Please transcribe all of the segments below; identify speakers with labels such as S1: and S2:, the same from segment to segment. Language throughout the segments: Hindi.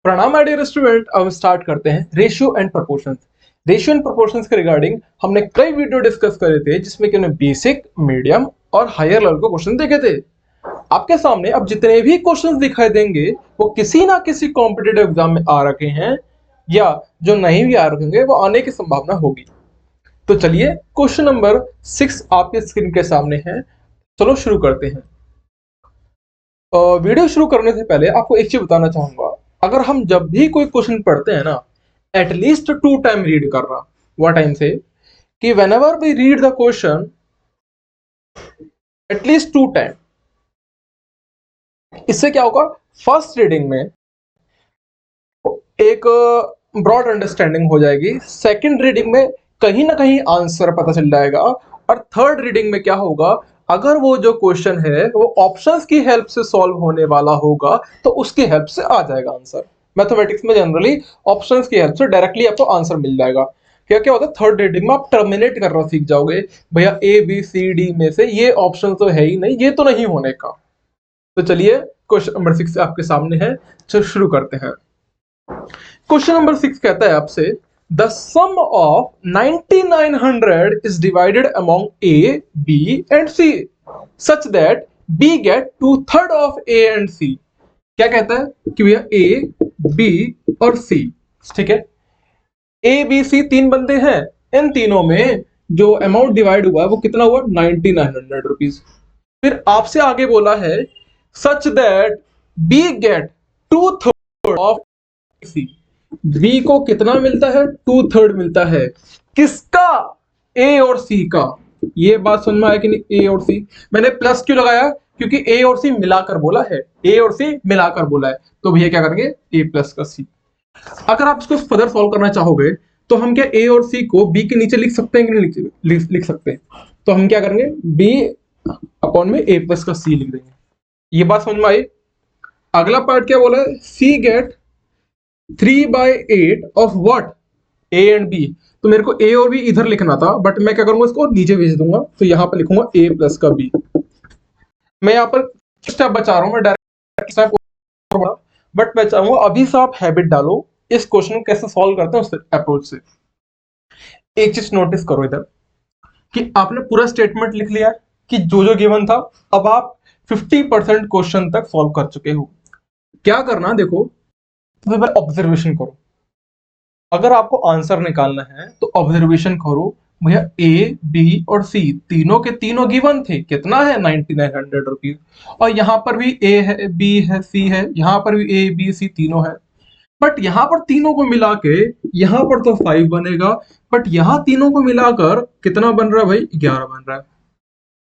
S1: प्रणाम माय डियर स्टूडेंट। अब स्टार्ट करते हैं ratio and proportions. Ratio and proportions के रिगार्डिंग हमने कई वीडियो डिस्कस करे थे, जिसमें कि हमने बेसिक, मीडियम और हायर लेवल के क्वेश्चन देखे थे। आपके सामने अब जितने भी क्वेश्चंस दिखाई देंगे वो किसी ना किसी कॉम्पिटिटिव एग्जाम में आ रखे हैं, या जो नहीं भी आ रखेंगे वो आने की संभावना होगी। तो चलिए, क्वेश्चन नंबर 6 आपके स्क्रीन के सामने है। चलो शुरू करते हैं। वीडियो शुरू करने से पहले आपको एक चीज बताना चाहूंगा। अगर हम जब भी कोई क्वेश्चन पढ़ते हैं ना, एटलीस्ट 2 टाइम रीड करना। व्हाट टाइम से कि whenever we read the question at least 2 time, इससे क्या होगा, फर्स्ट रीडिंग में एक ब्रॉड अंडरस्टैंडिंग हो जाएगी, सेकंड रीडिंग में कहीं ना कहीं आंसर पता चल जाएगा, और थर्ड रीडिंग में क्या होगा, अगर वो जो क्वेश्चन है वो ऑप्शंस की हेल्प से सॉल्व होने वाला होगा तो उसकी हेल्प से आ जाएगा आंसर। मैथमेटिक्स में जनरली ऑप्शंस की हेल्प से डायरेक्टली आपको आंसर मिल जाएगा। क्या क्या होता है, थर्ड रीडिंग में आप टर्मिनेट करना सीख जाओगे, भैया ए बी सी डी में से ये ऑप्शन तो है ही नहीं, ये तो नहीं होने का। तो चलिए, क्वेश्चन नंबर 6 आपके सामने है। चलो शुरू करते हैं। क्वेश्चन नंबर 6 कहता है आपसे, the sum of 9900 is divided among A B and C such that B get 2/3 of A and C. क्या कहता है कि भैया ए बी और सी, ठीक है, ए बी सी तीन बंदे हैं, इन तीनों में जो अमाउंट डिवाइड हुआ है वो कितना हुआ, 9900 रुपीज। फिर आपसे आगे बोला है such that B get 2/3 of C. B को कितना मिलता है, 2/3 मिलता है। किसका, ए और सी का। ये बात समझ में आया कि नहीं, ए और सी। मैंने प्लस क्यों लगाया, क्योंकि ए और सी मिलाकर बोला है, ए और सी मिलाकर बोला है। तो भैया क्या करेंगे, ए प्लस का सी। अगर आप इसको फर्दर सॉल्व करना चाहोगे तो हम क्या ए और सी को बी के नीचे लिख सकते हैं कि नहीं लिख सकते हैं। तो हम क्या करेंगे, बी अपॉन में ए प्लस का सी लिख देंगे। ये बात समझ में आई। अगला पार्ट क्या बोला है, C get 3/8 of what, A and B. तो मेरे को ए और बी इधर लिखना था, बट मैं क्या करूंगा, इसको नीचे भेज दूंगा। तो यहां पर लिखूंगा ए प्लस का बी। मैं यहां पर स्टेप बचा रहा हूं, मैं डायरेक्ट स्टेप, बट मैं चाहूंगा अभी से आप हैबिट डालो इस क्वेश्चन को कैसे सॉल्व करते हैं उस अप्रोच से। एक चीज नोटिस करो इधर कि आपने पूरा स्टेटमेंट लिख लिया है कि जो जो गिवन था। अब आप 50% क्वेश्चन तक सॉल्व कर चुके हो। क्या करना, देखो, तो ऑब्जर्वेशन करो। अगर आपको आंसर निकालना है तो ऑब्जर्वेशन करो, भैया ए बी और सी तीनों के तीनों गिवन थे, कितना है, 9900 रुपीज। और यहां पर भी ए है, बी है, सी है, यहां पर भी ए बी सी तीनों है। बट यहां पर तीनों को मिला के यहां पर तो 5 बनेगा, बट यहां तीनों को मिलाकर कितना बन रहा है भाई, 11 बन रहा है।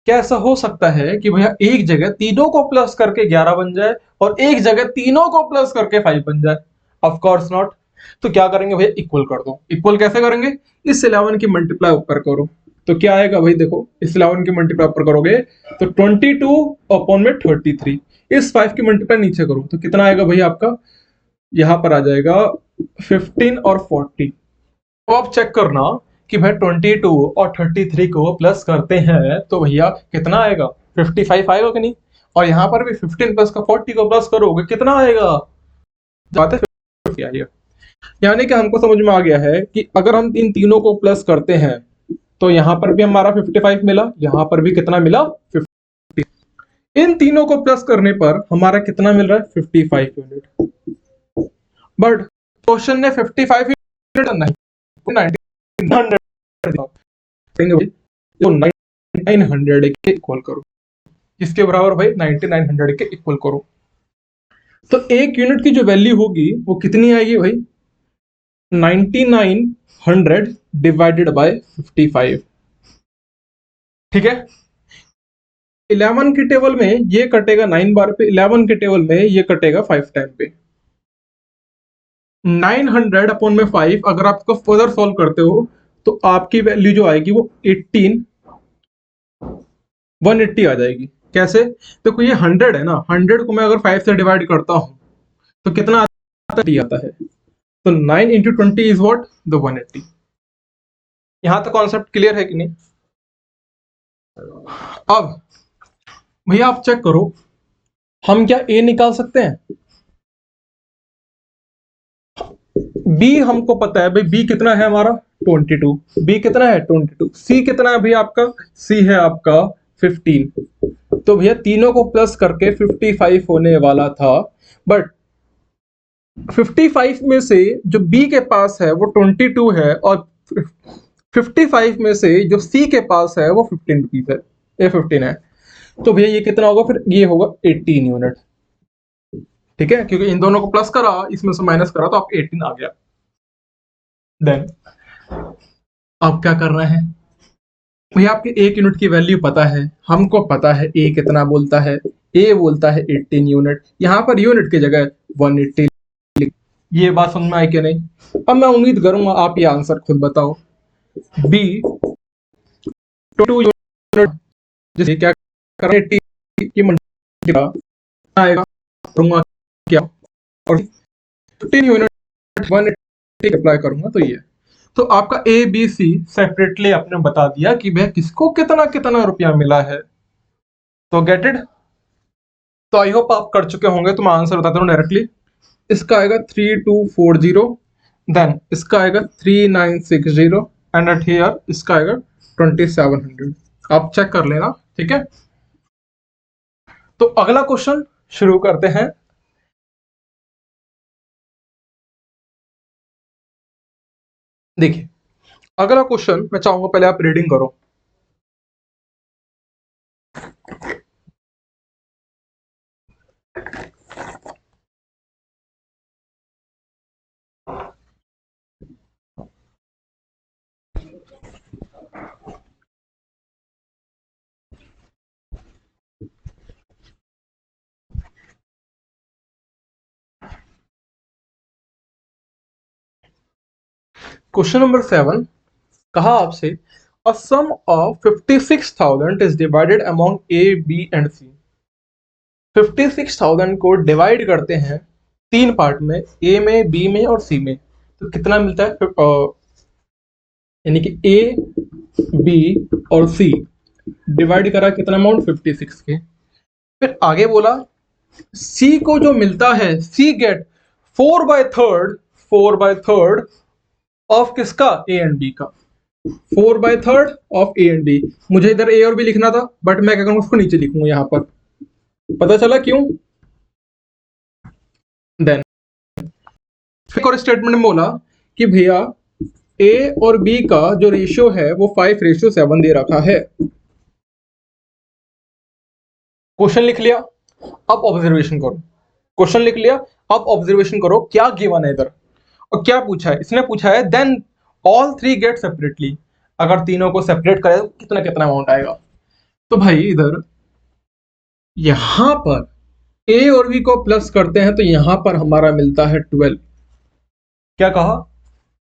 S1: क्या ऐसा हो सकता है कि भैया एक जगह तीनों को प्लस करके 11 बन जाए और एक जगह तीनों को प्लस करके 5 बन जाए? Of course not. तो क्या करेंगे भैया, इक्वल कर दो। इक्वल कैसे करेंगे, इस 11 की मल्टीप्लाई ऊपर करो। तो क्या आएगा भाई, देखो, इस 11 की मल्टीप्लाई ऊपर करोगे तो 22 अपॉन में 33। इस 5 की मल्टीप्लाई नीचे करो तो कितना आएगा भाई आपका, यहां पर आ जाएगा 15 और 40। तो आप चेक करना कि भाई 22 और 33 को प्लस करते हैं तो भैया कितना आएगा, 55 आएगा कि नहीं। और यहां पर भी 15 प्लस का 40 को प्लस करोगे कितना आएगा, बात है 50 आएगा। यानी कि हमको समझ में आ गया है कि अगर हम इन तीनों को प्लस करते हैं तो यहां पर भी हमारा 55 मिला, यहां पर भी कितना मिला, 50। इन तीनों को प्लस करने पर हमारा कितना मिल रहा है, 55 यूनिट। बट क्वेश्चन ने 55 यूनिट नहीं, 1900 तो 9900 के इक्वल करो। किसके बराबर भाई, 9900 के इक्वल करो। तो एक यूनिट की जो वैल्यू होगी वो कितनी आएगी भाई, 9900 डिवाइडेड बाय 55। ठीक है, 11 के टेबल में ये कटेगा 9 बार पे, 11 के टेबल में ये कटेगा 5 टाइम पे। 900 अपॉन में 5, अगर आप इसको फर्दर सॉल्व करते हो तो आपकी वैल्यू जो आएगी वो 180 आ जाएगी। कैसे, देखो ये 100 है ना, 100 को मैं अगर 5 से डिवाइड करता हूं तो कितना आता है, तो 9 इंटू 20 इज वॉट, द 180। यहां तक कॉन्सेप्ट क्लियर है कि नहीं। अब भैया आप चेक करो, हम क्या ए निकाल सकते हैं, बी हमको पता है भाई, बी कितना है हमारा 22, बी कितना है 22, सी कितना है भैया आपका, सी है आपका 15। तो भैया तीनों को प्लस करके 55 होने वाला था, बट 55 में से जो बी के पास है वो 22 है, और 55 में से जो सी के पास है वो 15 रुपीज है, ये 15 है। तो भैया ये कितना होगा, फिर ये होगा 18 यूनिट। ठीक है, क्योंकि इन दोनों को प्लस करा, इसमें से माइनस करा, तो आपको 18 आ गया। देन अब क्या करना है भैया, आपके एक यूनिट की वैल्यू पता है, हमको पता है ए कितना बोलता है, ए बोलता है 18 यूनिट, यहाँ पर यूनिट की जगह 180। ये बात समझ में आई कि नहीं? अब मैं उम्मीद करूंगा आप ये आंसर खुद बताओ। बी 2 यूनिट, जिसे क्या करें, 80 की मल्टीप्लाई आएगा, करूंगा क्या, और 15 यूनिट 180 अप्लाई करूंगा, तो ये। तो आपका ए बी सी सेपरेटली आपने बता दिया कि भैया किसको कितना कितना रुपया मिला है। तो गेट इट। तो आई होप आप कर चुके होंगे, तो मैं आंसर बताता हूँ डायरेक्टली। इसका आएगा 3240, देन इसका आएगा 3960, एंड एट हियर इसका आएगा 2700। आप चेक कर लेना, ठीक है। तो अगला क्वेश्चन शुरू करते हैं। देखिए अगला क्वेश्चन मैं चाहूंगा पहले आप रीडिंग करो। क्वेश्चन नंबर 7 कहा आपसे, a sum of 56,000 is divided among A B and C. 56,000 को डिवाइड करते हैं तीन पार्ट में, ए में, बी में और सी में, तो कितना मिलता है, यानी कि ए बी और सी डिवाइड करा कितना अमाउंट 56 के। फिर आगे बोला सी को जो मिलता है, सी गेट 4/3, 4/3 ऑफ किसका, ए एंड बी का, 4/3 ऑफ ए एंड बी। मुझे इधर ए और बी लिखना था, बट मैं क्या करूंगा, उसको नीचे लिखूंगा यहां पर। पता चला क्यों? देन फिर और स्टेटमेंट में बोला कि भैया ए और बी का जो रेशियो है वो 5:7 दे रखा है। क्वेश्चन लिख लिया, अब ऑब्जर्वेशन करो। क्वेश्चन लिख लिया, अब ऑब्जर्वेशन करो क्या गिवन है इधर, और क्या पूछा है। इसने पूछा है then all three get separately, अगर तीनों को सेपरेट करें तो कितना कितना अमाउंट आएगा। तो भाई इधर यहां पर ए और बी को प्लस करते हैं तो यहां पर हमारा मिलता है 12। क्या कहा,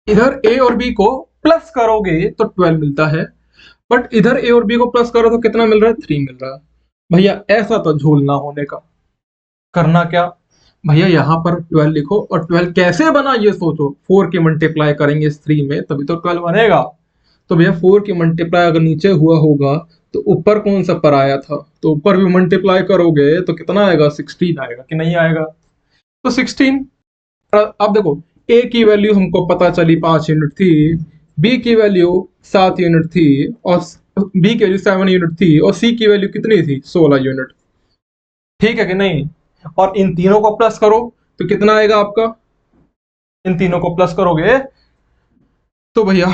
S1: इधर ए और बी को प्लस करोगे तो 12 मिलता है, बट इधर ए और बी को प्लस करो तो कितना मिल रहा है, 3 मिल रहा है। भैया ऐसा तो झोल ना होने का, करना क्या भैया, यहाँ पर 12 लिखो, और 12 कैसे बना ये सोचो, 4 की मल्टीप्लाई करेंगे इस 3 में तभी तो 12 बनेगा। तो भैया 4 की मल्टीप्लाई अगर नीचे हुआ होगा तो ऊपर कौन सा पर आया था, तो ऊपर भी मल्टीप्लाई करोगे तो कितना आएगा, 16 आएगा कि नहीं आएगा, तो 16। अब देखो ए की वैल्यू हमको पता चली 5 यूनिट थी, बी की वैल्यू 7 यूनिट थी, और बी की वैल्यू 7 यूनिट थी, और सी की वैल्यू कितनी थी, 16 यूनिट। ठीक है कि नहीं? और इन तीनों को प्लस करो तो कितना आएगा आपका, इन तीनों को प्लस करोगे तो भैया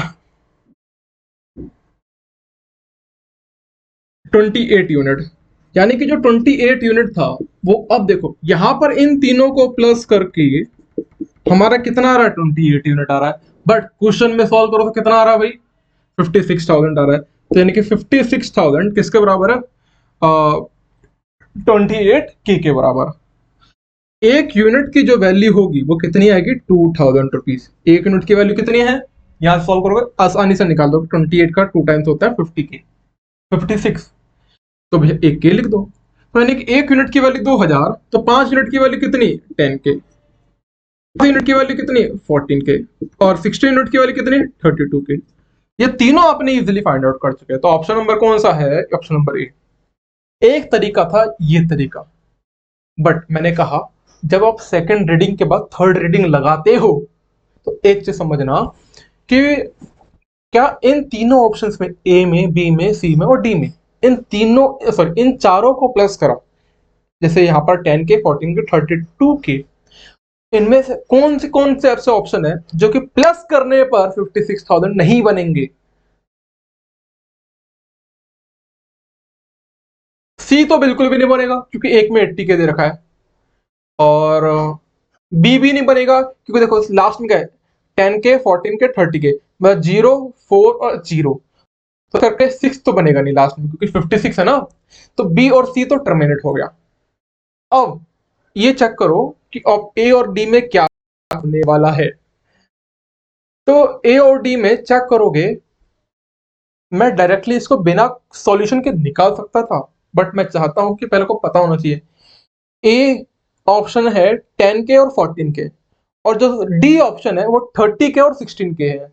S1: 28 यूनिट, यानी कि जो 28 यूनिट था वो, अब देखो यहां पर इन तीनों को प्लस करके हमारा कितना आ रहा है, 28 यूनिट आ रहा है, बट क्वेश्चन में सॉल्व करो तो कितना आ रहा है भाई, 56,000 आ रहा है। तो यानी कि 56,000 किसके बराबर है, 28 के बराबर। एक यूनिट की जो वैल्यू होगी वो कितनी आएगी, 2,000 रुपीज। एक यूनिट की वैल्यू कितनी है, यहां सॉल्व करोगे आसानी से निकाल दो, 28 का 2 टाइम्स होता है 50 के, 56। तो भैया एक के लिख दो, तो यानी कि एक यूनिट की वैल्यू 2,000, तो 5 यूनिट की वैल्यू कितनी, 10 के, 5 यूनिट की वैल्यू कितनी, 14 के, और 16 यूनिट की वैल्यू कितनी, 32 के। ये तीनों आपने इजीली फाइंड आउट कर चुके हैं। तो ऑप्शन नंबर कौन सा है, ऑप्शन नंबर ए। एक तरीका था ये तरीका, बट मैंने कहा जब आप सेकंड रीडिंग के बाद थर्ड रीडिंग लगाते हो तो एक चीज समझना कि क्या इन तीनों ऑप्शंस में, ए में, बी में, सी में और डी में, इन चारों को प्लस करा, जैसे यहाँ पर 10 के, 14 के, 32 के, इनमें से कौन से ऐसे ऑप्शन है जो कि प्लस करने पर 56,000 नहीं बनेंगे? सी तो बिल्कुल भी नहीं बनेगा क्योंकि एक में 80 के दे रखा है, और बी भी नहीं बनेगा क्योंकि देखो लास्ट में क्या है, 10 के, 14 के, 30 के, मतलब 0, 4 और 0, तो करके 6 तो बनेगा नहीं लास्ट में क्योंकि 56 है ना। तो बी और सी तो टर्मिनेट हो गया। अब ये चेक करो कि अब ए और डी में क्या होने वाला है। तो ए और डी में चेक करोगे, मैं डायरेक्टली इसको बिना सॉल्यूशन के निकाल सकता था, बट मैं चाहता हूं कि पहले को पता होना चाहिए। ए ऑप्शन है 10 के और 14 के, और जो डी ऑप्शन है वो 30 के और 16 के है।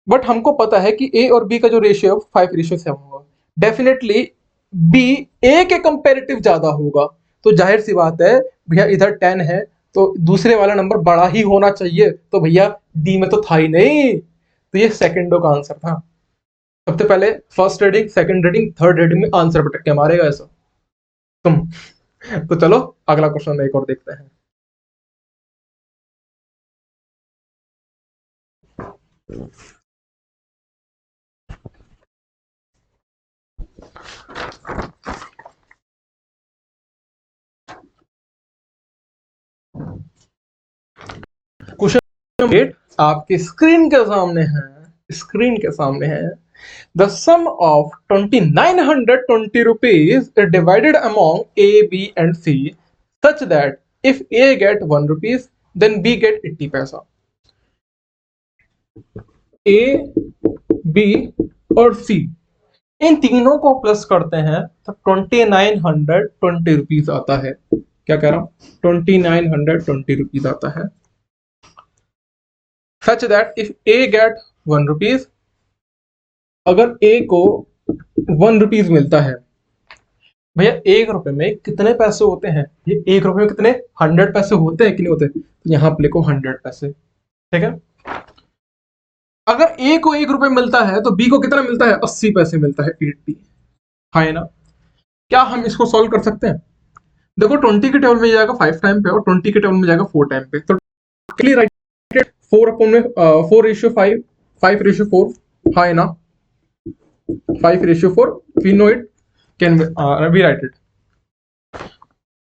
S1: बट हमको पता है कि ए और बी का जो रेशियो 5:7 होगा, डेफिनेटली बी ए के कंपेरेटिव ज्यादा होगा। तो जाहिर सी बात है भैया, इधर 10 है तो दूसरे वाला नंबर बड़ा ही होना चाहिए, तो भैया डी में तो था ही नहीं। तो ये सेकंडो का आंसर था। सबसे पहले first reading, second reading, third reading में आंसर पटक के मारेगा ऐसा तुम। तो चलो अगला क्वेश्चन एक और देखते हैं। क्वेश्चन 8 आपकी स्क्रीन के सामने है। The sum of 2920 rupees is divided among A, B and C such that if A get 1 rupees then B get 80 पैसा। A, B और C इन तीनों को प्लस करते हैं तो 2920 रुपीज आता है। क्या कह रहा हूं, 2920 रुपीज आता है। Such that if A get 1 rupees, अगर ए को 1 रुपीज मिलता है, भैया 1 रुपए में कितने पैसे होते हैं, ये 1 रुपए में कितने 100 पैसे होते हैं कि नहीं होते, तो यहां पर लिखो 100 पैसे। ठीक है, अगर ए को 1 रुपए मिलता है तो बी को कितना मिलता है, 80 पैसे मिलता है, 80। हाँ है ना। क्या हम इसको सॉल्व कर सकते हैं? देखो 20 के टेबल में जाएगा 5 टाइम पे और 20 के टेबल में जाएगा 4 टाइम पे, तो क्लियर राइट 4 अपॉन में 4:5, 5:4। हाँ है ना, 5:4, we know it, can we write it?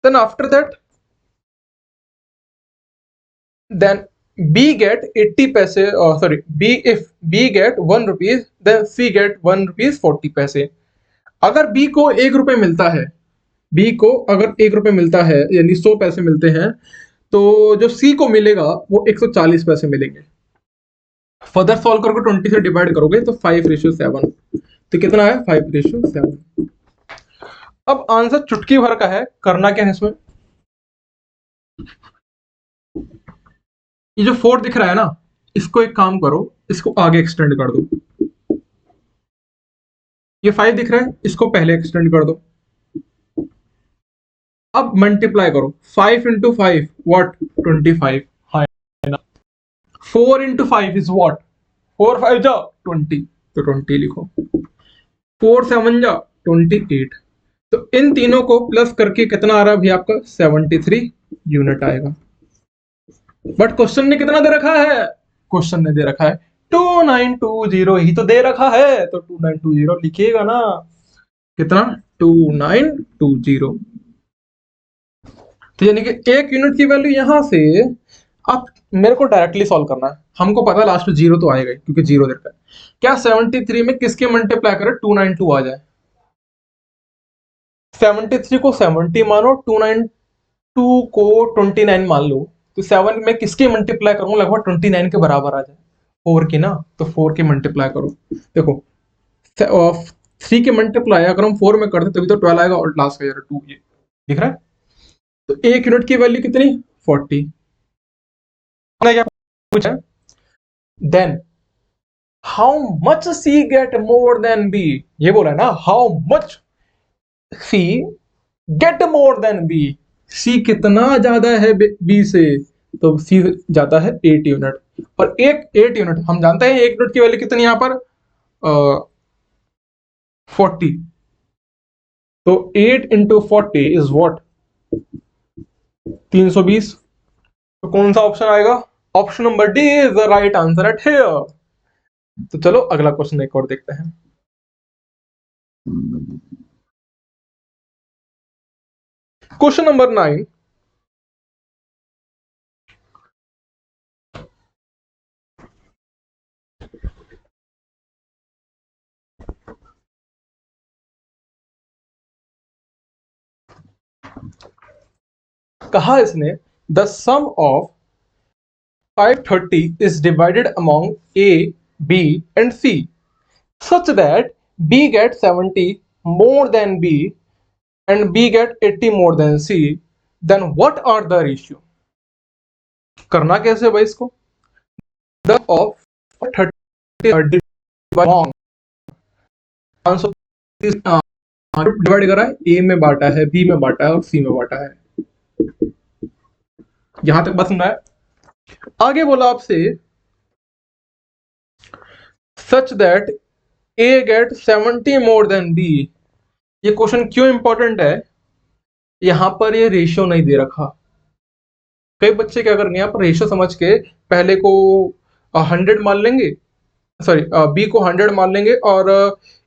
S1: Then after that, then B get 80 पैसे, sorry, if B get 1 rupees then C get 1 rupees 40 पैसे। अगर B को 1 रुपए मिलता है, B को अगर 1 रुपए मिलता है यानी 100 पैसे मिलते हैं, तो जो C को मिलेगा वो 140 पैसे मिलेंगे। फर्दर सॉल्व करोगे 20 से डिवाइड करोगे तो 5:7, तो कितना है 5:7। अब आंसर चुटकी भर का है, करना क्या है इसमें, ये जो 4 दिख रहा है ना, इसको एक काम करो, इसको आगे एक्सटेंड कर दो। ये 5 दिख रहा है, इसको पहले एक्सटेंड कर दो। अब मल्टीप्लाई करो, 5 into 5 व्हाट, 25। हाँ ना, 4 into 5 इज व्हाट, 4 5 जा 20, तो 20 लिखो। 4 7 जा 28। तो इन तीनों को प्लस करके कितना आ रहा है भैया आपका, 73 यूनिट आएगा। बट क्वेश्चन ने कितना दे रखा है, क्वेश्चन ने दे रखा है 2920 ही तो दे रखा है, तो 2920 लिखिएगा ना, कितना 2920। तो यानी कि 1 यूनिट की वैल्यू यहां से अब मेरे को डायरेक्टली सॉल्व करना है। हमको पता है लास्ट में 0 तो आएगा क्योंकि 0 देता है। क्या 73 में किसके मल्टीप्लाई करें 292 आ जाए, 73 को 70 मानो, 292 को 29 मान लो, तो 7 में किसके मल्टीप्लाई करूंगा लगभग 29 के बराबर आ जाए, 4 की ना, तो 4 के मल्टीप्लाई करो। देखो 3 के मल्टीप्लाई अगर हम 4 में करते तभी तो 12 आएगा, और लास्ट का 2 ये दिख रहा है। तो 1 यूनिट की वैल्यू कितनी 40। क्या पूछा, then how much C get more than B, ये बोला है ना, how much C get more than B, C कितना ज्यादा है बी से, तो सी जाता है 8 यूनिट। और एक 8 यूनिट हम जानते हैं, 1 यूनिट की वैल्यू कितनी यहाँ पर 40। तो 8 इंटू 40 इज वॉट 320। तो कौन सा ऑप्शन आएगा? Option number D is the right answer at here. तो चलो अगला क्वेश्चन एक और देखते हैं। Question number 9। कहा इसने the sum of 530 is divided among A, B and C such that B gets 70 more than B and B get 80 more than C, then what are the ratio? करना कैसे भाई इसको? The of 30 among 530 डिवाइड करा है, A में बांटा है, B में बांटा है और C में बांटा है। यहां तक बात सुन रहा है? आगे बोला आपसे such that A get 70 more then B। ये क्वेश्चन क्यों इंपॉर्टेंट है? यहां पर ये रेशियो नहीं दे रखा। कई बच्चे क्या करेंगे, यहाँ पर रेशियो समझ के पहले को 100 मान लेंगे, सॉरी बी को 100 मान लेंगे और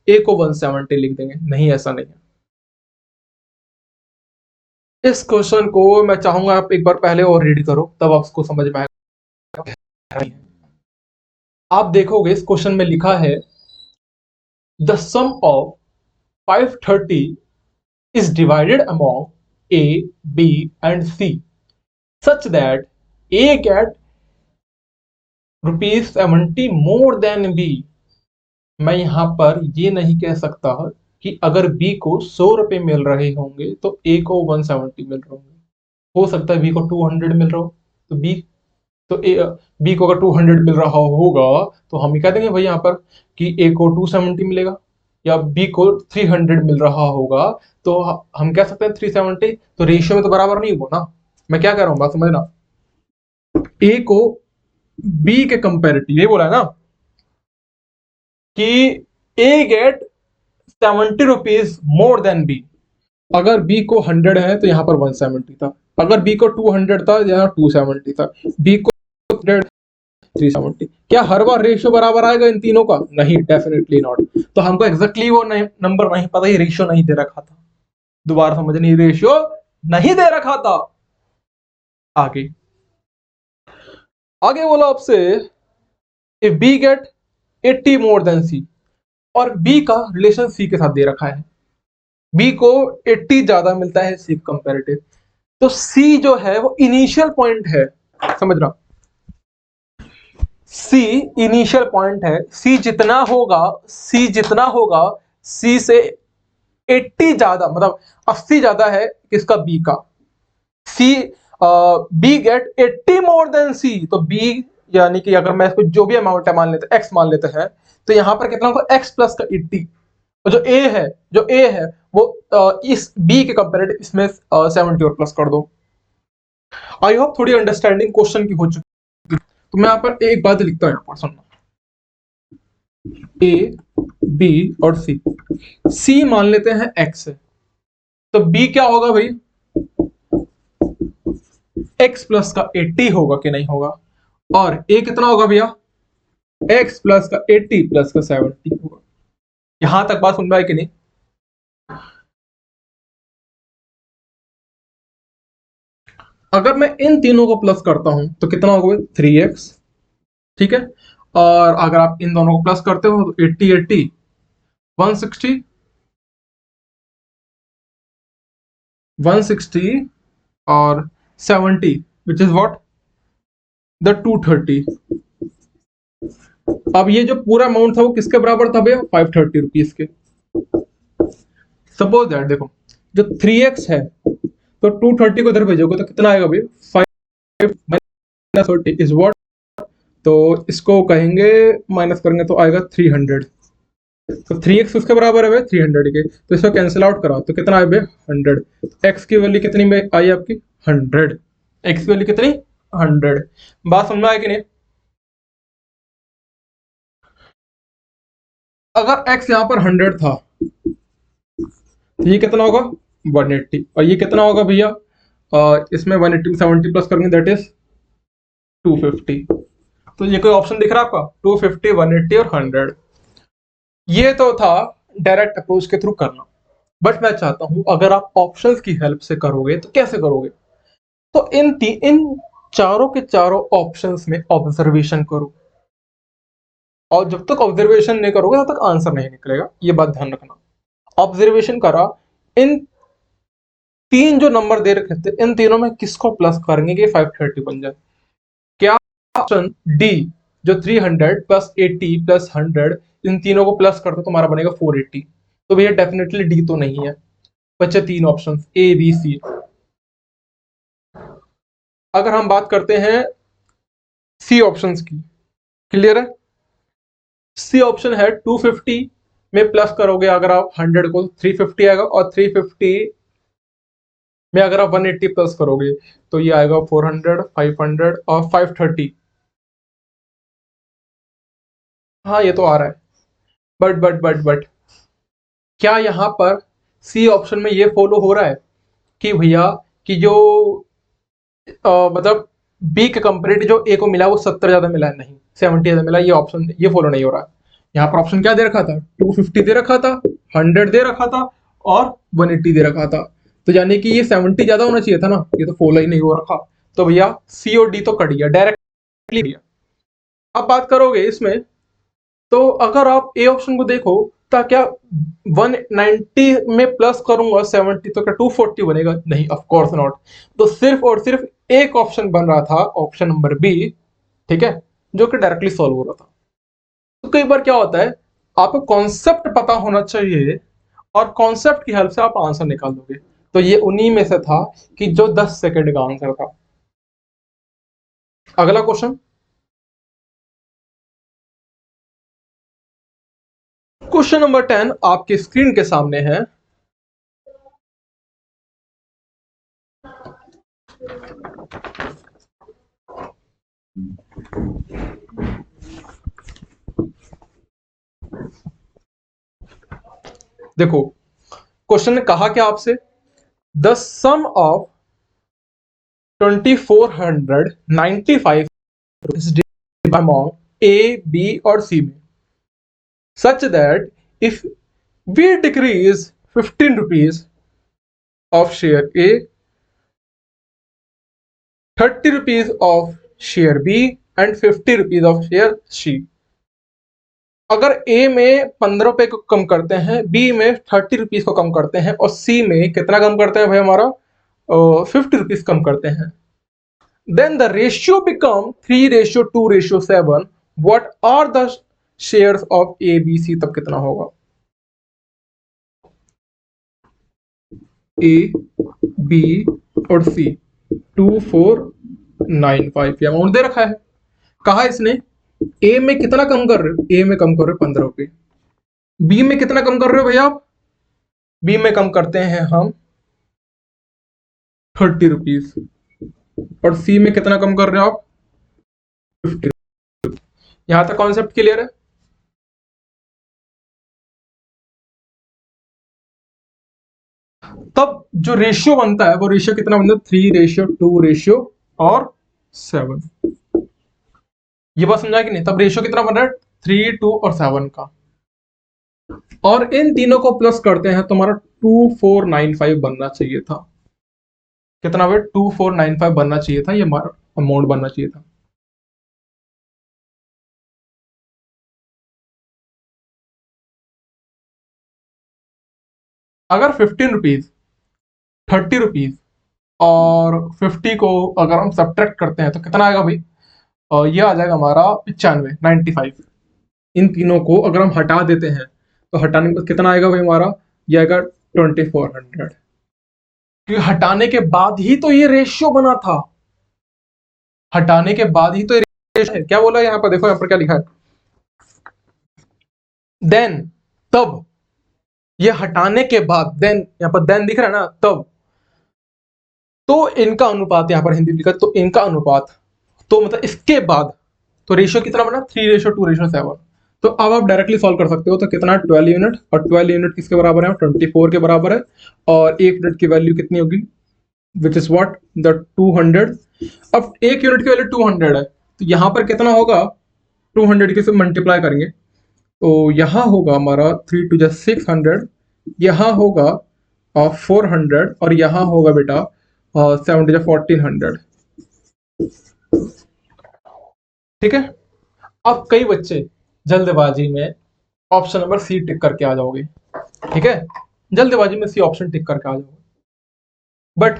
S1: ए को 170 लिख देंगे। नहीं, ऐसा नहीं है। इस क्वेश्चन को मैं चाहूंगा आप एक बार पहले और रीड करो, तब आपको समझ में आएगा। आप देखोगे इस क्वेश्चन में लिखा है the sum of 530 is divided among A, B and C such that A get ₹70 more than B. मैं यहां पर ये नहीं कह सकता कि अगर बी को 100 रुपए मिल रहे होंगे तो ए को 170 मिल रहे होंगे। हो सकता है बी को 200 मिल रहा हो, तो बी को अगर 200 मिल रहा होगा तो हम ये कह देंगे भाई यहाँ पर कि ए को 270 मिलेगा। या बी को 300 मिल रहा होगा तो हम कह सकते हैं 370। तो रेशियो में तो बराबर नहीं हुआ ना। मैं क्या कह रहा हूं, बात समझना। ए को बी के कंपेरेटिव ये बोला है ना कि A get 70 rupees more than B. अगर बी को 100 है तो यहाँ पर 170 था, अगर बी को 200 था यहाँ 270 था, बी को 100 370। क्या हर बार रेशियो बराबर आएगा इन तीनों का? नहीं, डेफिनेटली नॉट। तो हमको एग्जैक्टली वो नंबर नहीं पता, ही रेशियो नहीं दे रखा था। दोबारा समझनी, रेशियो नहीं दे रखा था। आगे आगे बोला आपसे if B get 80 more than C, और बी का रिलेशन सी के साथ दे रखा है। बी को 80 ज्यादा मिलता है सी कंपेरेटिव। तो सी जो है वो इनिशियल पॉइंट है, समझना। सी इनिशियल पॉइंट है। सी जितना होगा सी से 80 ज्यादा, मतलब 80 ज्यादा है किसका? बी का। C B get 80 more than C, तो बी यानी कि अगर मैं इसको जो भी अमाउंट है मान लेते एक्स मान लेते हैं, तो यहां पर कितना होगा? एक्स प्लस का 80। और जो ए है वो इस बी के कंपेरेटिव इसमें 70 और प्लस कर दो। आई होप थोड़ी अंडरस्टैंडिंग क्वेश्चन की हो चुकी। तो मैं यहां पर एक बात लिखता हूं, यहां पर सुनना। ए, बी और सी। सी मान लेते हैं एक्स है, तो बी क्या होगा भाई? एक्स प्लस का 80 होगा कि नहीं होगा? और ए कितना होगा भैया? एक्स प्लस का 80 प्लस का 70 होगा। यहां तक बात सुन रहा है कि नहीं? अगर मैं इन तीनों को प्लस करता हूं तो कितना होगा? 3x, ठीक है। और अगर आप इन दोनों को प्लस करते हो तो 80 80 160 160 और 70 विच इज व्हाट? द 230। अब ये जो पूरा अमाउंट था वो किसके बराबर था भैया? 530 रुपीज के। सपोज दैट देखो जो 3x है तो 230 को इधर भेजोगे तो कितना आएगा भैया? 5 माइनस 30 इज व्हाट? तो इसको कहेंगे माइनस करेंगे तो आएगा 300। तो 3x उसके बराबर है 300 के, तो इसको कैंसिल आउट कराओ तो कितना है 100। x की वैल्यू कितनी में आई आपकी? 100। x की वैल्यू कितनी? 100। बात समझ में आया कि नहीं? अगर x यहां पर 100 था तो ये कितना होगा 180, और ये कितना होगा भैया, इसमें 180 70 प्लस करेंगे दैट इज 250। तो ये कोई ऑप्शन दिख रहा है आपका? 250, 180 और 100। ये तो था डायरेक्ट अप्रोच के थ्रू करना, बट मैं चाहता हूं अगर आप ऑप्शंस की हेल्प से करोगे तो कैसे करोगे? तो इन चारों के चारों ऑप्शंस में ऑब्जर्वेशन करो, और जब तक ऑब्जर्वेशन नहीं करोगे तब तक आंसर नहीं निकलेगा, ये बात ध्यान रखना। ऑब्जर्वेशन करा, इन तीन जो नंबर दे रखे थे इन तीनों में किसको प्लस करेंगे कि 530 बन जाए? क्या ऑप्शन डी जो 300 प्लस 80 प्लस 100 इन तीनों को प्लस कर दो तुम्हारा बनेगा 480? तो भैया डेफिनेटली डी तो नहीं है, बचे तीन ऑप्शन ए बी सी। अगर हम बात करते हैं सी ऑप्शंस की, क्लियर है? सी ऑप्शन है 250 में प्लस करोगे अगर आप 100 को 350 आएगा, और 350 में अगर आप 180 प्लस करोगे तो ये आएगा 400 500 और 530। हाँ ये तो आ रहा है, बट क्या यहाँ पर सी ऑप्शन में ये फॉलो हो रहा है कि भैया कि जो मतलब बी के कंपेरेटिव जो ए को मिला वो 70 ज्यादा मिला है? नहीं, 70 ज्यादा मिला। ये ऑप्शन ये फॉलो नहीं हो रहा है। यहाँ पर ऑप्शन क्या दे रखा था? 250 दे रखा था, 100 दे रखा था और 180 दे रखा था। तो यानी कि ये 70 ज्यादा होना चाहिए था ना, ये तो फॉलो ही नहीं हो रखा। तो भैया सी और डी तो कट गया, डायरेक्टली दिया। अब बात करोगे इसमें, तो अगर आप ए ऑप्शन को देखो तो क्या 190 में प्लस करूंगा 70 तो क्या 240 बनेगा? नहीं, ऑफ कोर्स नॉट। तो सिर्फ और सिर्फ एक ऑप्शन बन रहा था, ऑप्शन नंबर बी, ठीक है, जो कि डायरेक्टली सॉल्व हो रहा था। तो कई बार क्या होता है, आपको कॉन्सेप्ट पता होना चाहिए और कॉन्सेप्ट की हेल्प से आप आंसर निकाल दोगे। तो ये उन्हीं में से था कि जो 10 सेकंड का आंसर था। अगला क्वेश्चन, क्वेश्चन नंबर 10 आपके स्क्रीन के सामने है। देखो क्वेश्चन ने कहा क्या आपसे, the sum of 2495 among A, B और C में, such that if we decrease 15 rupees of share A, 30 rupees of share B and 50 rupees of share C। अगर A में 15 रुपए को कम करते हैं, B में 30 रुपीज को कम करते हैं और C में कितना कम करते हैं भाई हमारा 50 रुपीज कम करते हैं, then the ratio become 3:2:7। what are the shares of A, B, C? तब कितना होगा? A, B और C 2495 ये अमाउंट दे रखा है। कहा इसने ए में कितना कम कर रहे हो? ए में कम कर रहे हो 15 रुपए। बी में कितना कम कर रहे हो भैया आप? बी में कम करते हैं हम 30 रुपीज, और सी में कितना कम कर रहे हो आप? 50। यहां तक कॉन्सेप्ट क्लियर है? तब जो रेशियो बनता है वो रेशियो कितना बनता है? 3:2:7। ये बात समझा कि नहीं? तब रेशियो कितना बन रहा है? 3, 2 और 7 का, और इन तीनों को प्लस करते हैं तो हमारा 2495 बनना चाहिए था। कितना वेट? 2495 बनना चाहिए था, ये हमारा अमाउंट बनना चाहिए था। अगर 15 रुपीज, 30 रुपीज और 50 को अगर हम सब्ट्रैक्ट करते हैं तो कितना आएगा भाई? ये आ जाएगा हमारा 95, 95। इन तीनों को अगर हम हटा देते हैं तो हटाने के बाद कितना आएगा भाई हमारा? ये आएगा 2400। क्योंकि हटाने के बाद ही तो ये रेशियो बना था, हटाने के बाद ही तो ये रेशियो है। क्या बोला यहाँ पर? देखो यहाँ पर क्या लिखा है, देन, तब, ये हटाने के बाद, देन यहाँ पर देन दिख रहा है ना, तब, तो इनका अनुपात, यहाँ पर हिंदी लिखा तो इनका अनुपात तो मतलब इसके बाद तो रेशियो कितना बना 3:2:7। तो अब आप डायरेक्टली सॉल्व कर सकते हो। तो कितना 12 यूनिट, और 12 यूनिट किसके बराबर है 24 के बराबर है, और एक यूनिट की वैल्यू कितनी होगी विच इज व्हाट द 200। अब एक यूनिट की वैल्यू 200 है, तो यहाँ पर कितना होगा 200 के से मल्टीप्लाई करेंगे, तो यहाँ होगा हमारा 3 2 600, यहाँ होगा 400, और यहाँ होगा बेटा 7 2 1400। ठीक है। अब कई बच्चे जल्दबाजी में ऑप्शन नंबर सी टिक करके आ जाओगे। ठीक है, जल्दबाजी में सी ऑप्शन टिक करके आ जाओगे। बट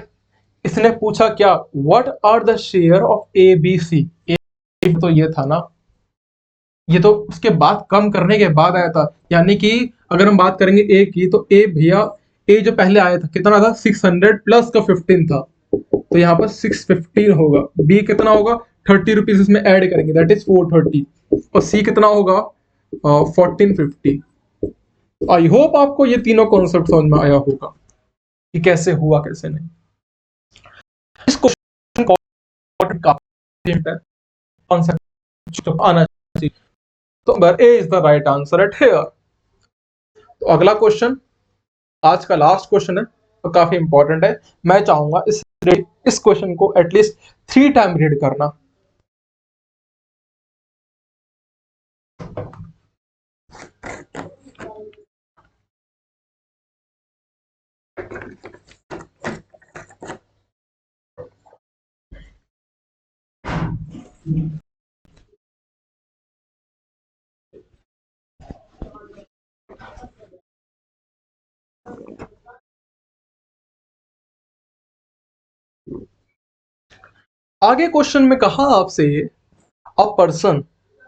S1: इसने पूछा क्या, what are the share of A B C. तो ये था ना, ये तो उसके बाद कम करने के बाद आया था। यानी कि अगर हम बात करेंगे ए की, तो ए भैया ए जो पहले आया था कितना था 600 प्लस का 15 था, तो यहाँ पर 615 होगा। बी कितना होगा 30 रुपीज इसमें ऐड करेंगे, दैट इज 430, और सी कितना होगा 1450। आई होप आपको ये तीनों कॉन्सेप्ट समझ में आया होगा कि कैसे हुआ कैसे नहीं। इस क्वेश्चन का कॉन्सेप्ट आना चाहिए। तो A is the right answer at here. तो अगला क्वेश्चन आज का लास्ट क्वेश्चन है, तो काफी इंपॉर्टेंट है। मैं चाहूंगा इस क्वेश्चन को एटलीस्ट 3 टाइम रीड करना। आगे क्वेश्चन में कहा आपसे, अ पर्सन,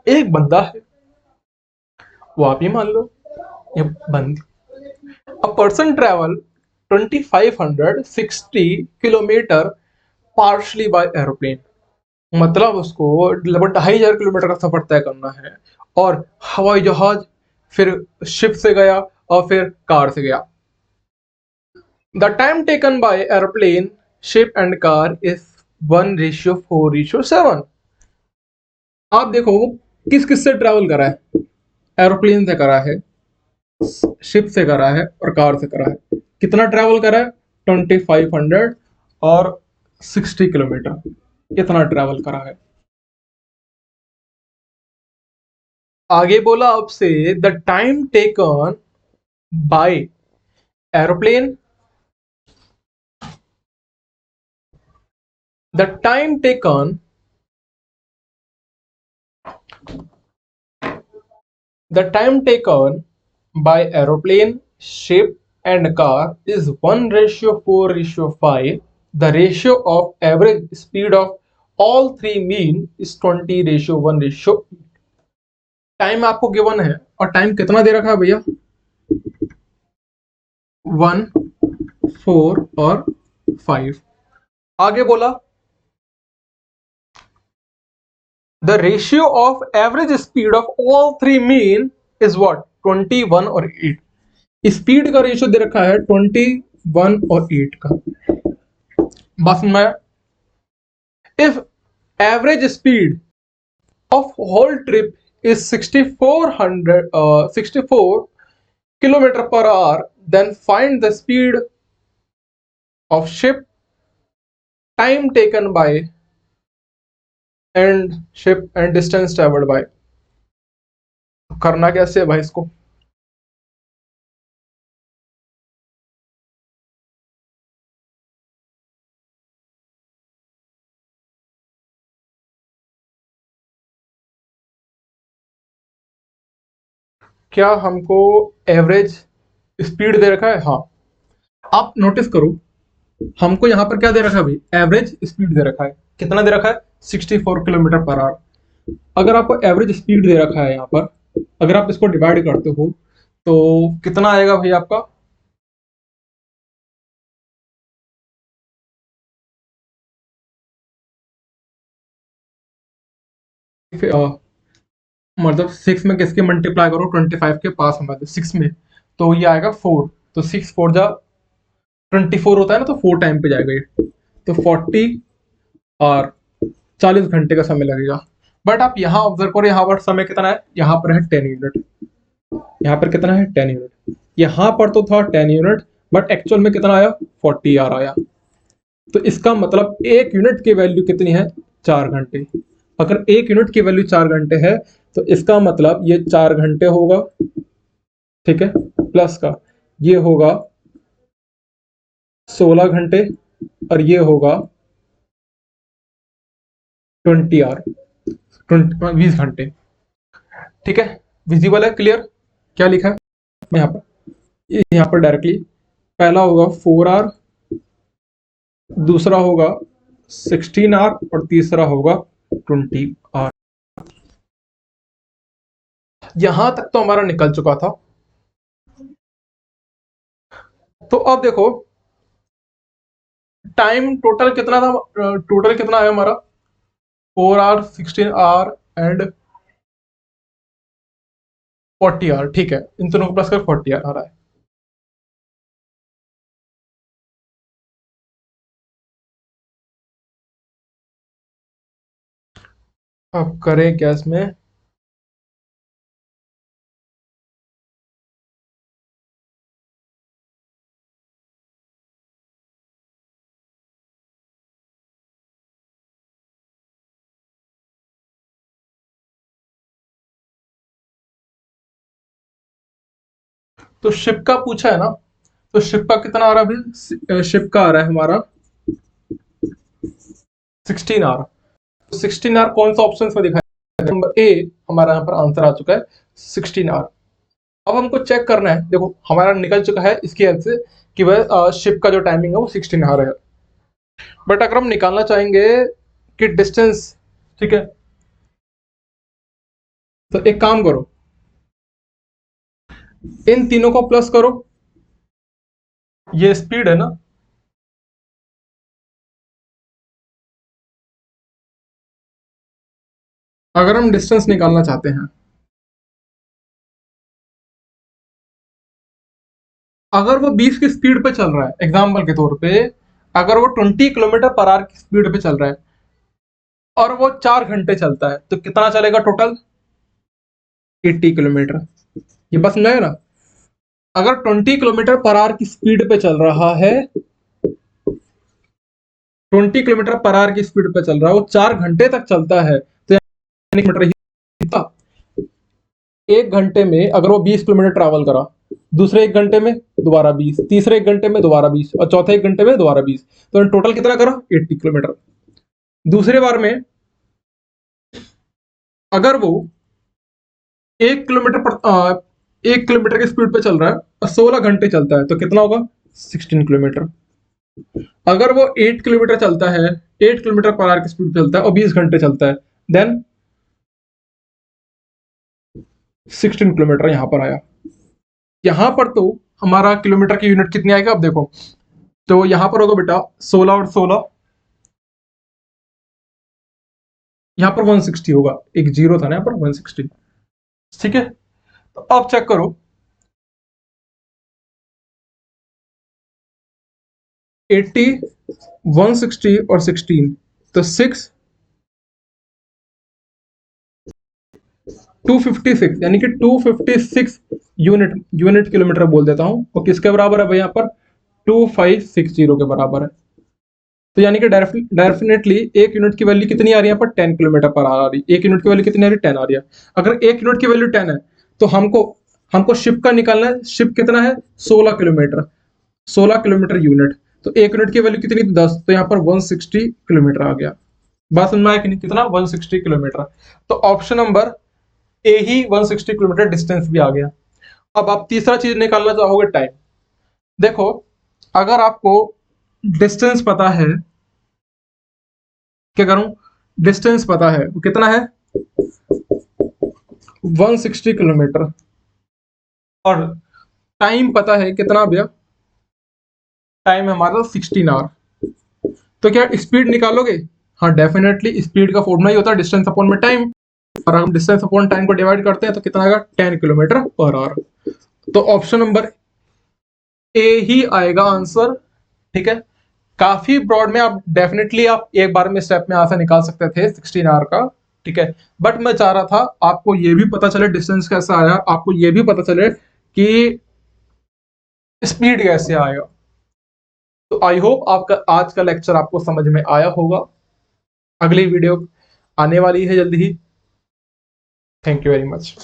S1: एक बंदा है, वो आप ही मान लो ये बंदी। A person travel 2560 kilometre partially by aeroplane. मतलब उसको लगभग 2500 किलोमीटर का सफर तय करना है, और हवाई जहाज, फिर शिप से गया, और फिर कार से गया। The time taken bye aeroplane, ship and car is 1:4:7। आप देखो वो किस किस से ट्रैवल करा है, एरोप्लेन से करा है, शिप से करा है, और कार से करा है। कितना ट्रैवल करा है 2500 और 60 किलोमीटर, इतना ट्रैवल करा है। आगे बोला आपसे the time taken bye aeroplane, the time taken by aeroplane, ship and car is 1:4:5. The ratio of average speed of all three mean is 20:1:8। Time आपको गिवन है, और टाइम कितना दे रखा है भैया 1, 4 और 5। आगे बोला the ratio of average speed of all three mean is what 21 और 8। स्पीड का रेशियो दे रखा है 21 और 8 का। बस मैं if average speed of whole trip is 64 kilometre per hour, then find the speed of ship, time taken by and ship and distance travelled by. करना कैसे है भाई इसको, क्या हमको एवरेज स्पीड दे रखा है, हाँ। आप नोटिस करो हमको यहाँ पर क्या दे रखा है भाई, एवरेज स्पीड दे रखा है। कितना दे रखा है 64 किलोमीटर पर आवर। अगर आपको एवरेज स्पीड दे रखा है यहाँ पर, अगर आप इसको डिवाइड करते हो तो कितना आएगा भाई आपका, मतलब 6 में किसके मल्टीप्लाई करो 25 के पास हमारे 6 में, तो ये आएगा 4। तो 6 4 जा 24 होता है ना, तो 4 टाइम पे जाएगा ये, तो 40 और 40 घंटे का समय लगेगा। बट आप यहाँ ऑब्जर्व करो, यहाँ पर समय कितना है, यहाँ पर है 10 यूनिट, यहाँ पर कितना है 10 यूनिट, यहाँ पर तो था 10 यूनिट बट एक्चुअल में कितना आया 40 आर आया। तो इसका मतलब एक यूनिट की वैल्यू कितनी है 4 घंटे। अगर एक यूनिट की वैल्यू 4 घंटे है तो इसका मतलब ये 4 घंटे होगा, ठीक है, प्लस का ये होगा 16 घंटे और ये होगा 20 आर 20 घंटे, ठीक है। विजिबल है, क्लियर? क्या लिखा है यहाँ पर डायरेक्टली पहला होगा 4 आर, दूसरा होगा 16 आर और तीसरा होगा 20 आर। यहां तक तो हमारा निकल चुका था। तो अब देखो टाइम टोटल कितना था, टोटल कितना है हमारा 4 आर 16 आर एंड 40 आर, ठीक है, इन दोनों को प्लस कर 40 आर आ रहा है। अब करें क्या इसमें, तो शिप का पूछा है ना, तो शिप का कितना आ रहा है अभी, शिप का आ रहा है हमारा 16 आर। तो 16 आर कौन सा ऑप्शन में दिखा है, नंबर ए हमारा यहाँ पर आंसर आ चुका है 16 आर। अब हमको चेक करना है, देखो हमारा निकल चुका है इसकी हेल्प से कि वह शिप का जो टाइमिंग है वो 16 आवर है। बट अगर हम निकालना चाहेंगे कि डिस्टेंस, ठीक है, तो एक काम करो, इन तीनों को प्लस करो, ये स्पीड है ना, अगर हम डिस्टेंस निकालना चाहते हैं, अगर वो 20 की स्पीड पे चल रहा है, एग्जाम्पल के तौर पे अगर वो 20 किलोमीटर पर आवर की स्पीड पे चल रहा है और वो 4 घंटे चलता है तो कितना चलेगा टोटल 80 किलोमीटर। ये बस समझाया ना, अगर 20 किलोमीटर पर आवर की स्पीड पे चल रहा है, 20 किलोमीटर पर आवर की स्पीड पे चल रहा है, वो 4 घंटे तक चलता है तो किलोमीटर ही था। एक घंटे में अगर वो 20 किलोमीटर ट्रैवल करा, दूसरे एक घंटे में दोबारा 20, तीसरे एक घंटे में दोबारा 20 और चौथे एक घंटे में दोबारा 20, तो टोटल कितना करा 80 किलोमीटर। दूसरे बार में अगर वो 1 किलोमीटर की स्पीड पे चल रहा है और 16 घंटे चलता है तो कितना होगा 16 किलोमीटर। अगर वो 8 किलोमीटर चलता है, 8 किलोमीटर पर आवर की स्पीड पे चलता है और 20 घंटे चलता है, देन 16 किलोमीटर यहां पर आया। यहां पर तो हमारा किलोमीटर की यूनिट कितनी आएगा, अब देखो, तो यहां पर होगा बेटा 16 और 16, यहां पर 160 होगा, एक जीरो था ना यहां पर 160, ठीक है। तो अब चेक करो 80, 160 और 16, तो 6 256, यानी कि 256 यूनिट किलोमीटर बोल देता हूं, वो किसके बराबर है भाई यहाँ पर 2560 के बराबर है। तो यानी कि डेफिनेटली एक यूनिट की वैल्यू कितनी आ रही है यहाँ पर 10 किलोमीटर पर आ रही है, एक यूनिट की वैल्यू कितनी आ रही है 10 आ रही है। अगर एक यूनिट की वैल्यू 10 है तो हमको हमको शिप का निकालना है, शिप कितना है 16 किलोमीटर, 16 किलोमीटर यूनिट, तो एक यूनिट की वैल्यू कितनी 10, तो यहाँ पर 160 किलोमीटर आ गया। बात समझ में आया कि नहीं, कितना 160 किलोमीटर। तो option number A he 160 kilometre distance भी आ गया। अब आप तीसरा चीज निकालना चाहोगे टाइम। देखो अगर आपको डिस्टेंस पता है, क्या करूं, डिस्टेंस पता है वो कितना है 160 किलोमीटर और टाइम पता है कितना भैया, टाइम है हमारा 16 आवर, तो क्या स्पीड निकालोगे, हाँ डेफिनेटली स्पीड का फॉर्मूला ही होता है डिस्टेंस अपॉन में टाइम, और हम डिस्टेंस अपॉन टाइम को डिवाइड करते हैं तो कितना आएगा 10 किलोमीटर पर आवर। तो ऑप्शन नंबर ए ही आएगा आंसर, ठीक है। काफी ब्रॉड में आप डेफिनेटली आप एक बार में स्टेप में आंसर निकाल सकते थे 16 आवर का, ठीक है। बट मैं चाह रहा था आपको ये भी पता चले डिस्टेंस कैसा आया, आपको ये भी पता चले कि स्पीड कैसे आएगा। तो आई होप आपका आज का लेक्चर आपको समझ में आया होगा। अगली वीडियो आने वाली है जल्दी ही। Thank you very much.